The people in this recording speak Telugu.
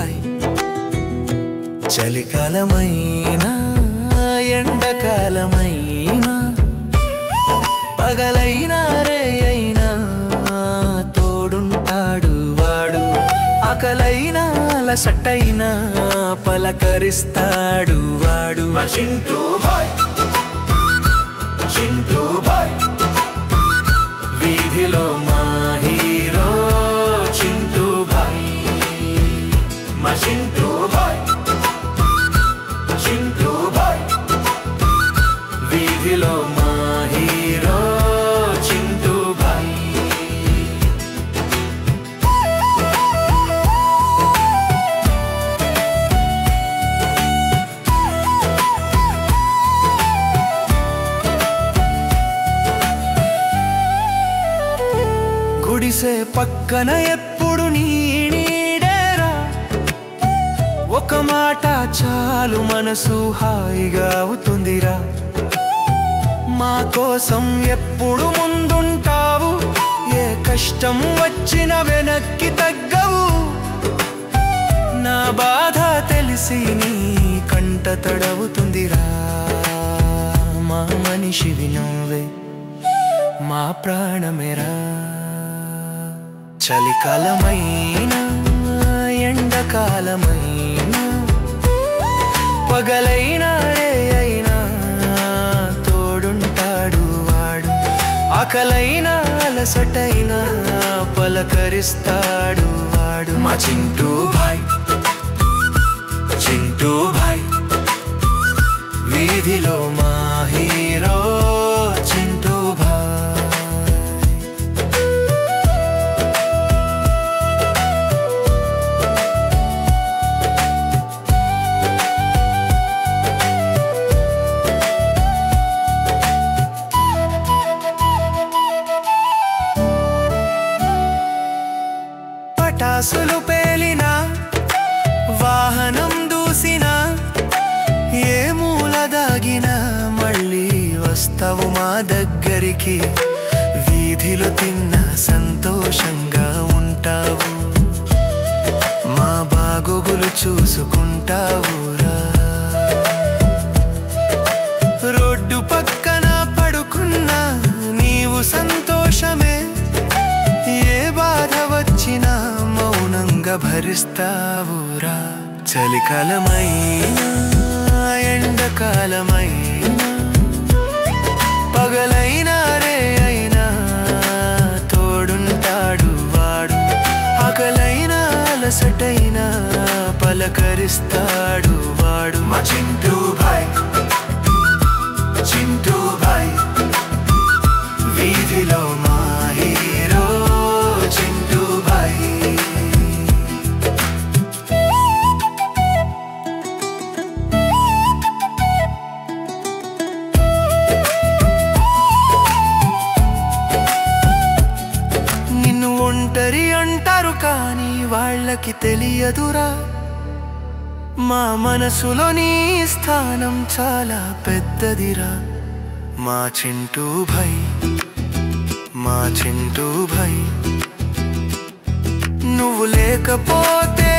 భాయ్ చలికాలమైనా ఎండకాలమైనా పగలైనా రే అయినా తోడుంటాడు వాడు ఆకలైనా అలసటైనా పలకరిస్తాడు వాడు మా చింటూ భాయ్ చింటూ భాయ్ వీధిలో మా హీరో చింటూ భాయ్ మా చింటూ భాయ్ చింటూ భాయ్ వీధిలో మా హీరో చింటూ భాయ్ గుడిసే పక్కన ఎప్పుడు నీ నీడేరా ఒక మాట చాలు మనసు హాయిగా అవుతుందిరా మా కోసం ఎప్పుడు ముందుంటావు ఏ కష్టం వచ్చిన వెనక్కి తగ్గవు నా బాధ తెలిసి నీ కంట తడవుతుందిరా మా మనిషివి నువ్వే మా ప్రాణమేరా చలికాలమైనా ఎండకాలమైనా పగలైనా రే అయినా తోడుంటాడు వాడు ఆకలైనా అలసటైనా పలకరిస్తాడు వాడు మా చింటూ భాయ్ చింటూ భాయ్ వీధిలో మా హీరో చింటూ భాయ్ పటాసులు పేలినా వాహనం దూసినా ఏ మూల దాగినా మళ్ళీ వస్తావు మా దగ్గరికి వీధిలో తిన్న సంతోషంగా ఉంటావు మా బాగోగులు చూసుకుంటావురా రోడ్డు పక్కన పడుకున్నా నీవు సంతోషమే ఏ బాధ వచ్చినా మౌనంగా భరిస్తావురా చలికాలమైనా ఎండకాలమైనా పగలైనా రే అయినా తోడుంటాడు వాడు ఆకలైనా అలసటైనా పలకరిస్తాడు వాడు మా చింటూ భాయ్ చింటూ భాయ్ వీధిలో మా హీరో చింటూ భాయ్ నిన్ను ఒంటరి అంటారు కానీ వాళ్ళకి తెలియదురా మా మనసులో నీ స్థానం చాలా పెద్దదిరా మా చింటూ భాయ్ మా చింటూ భాయ్ నువ్వు లేకపోతే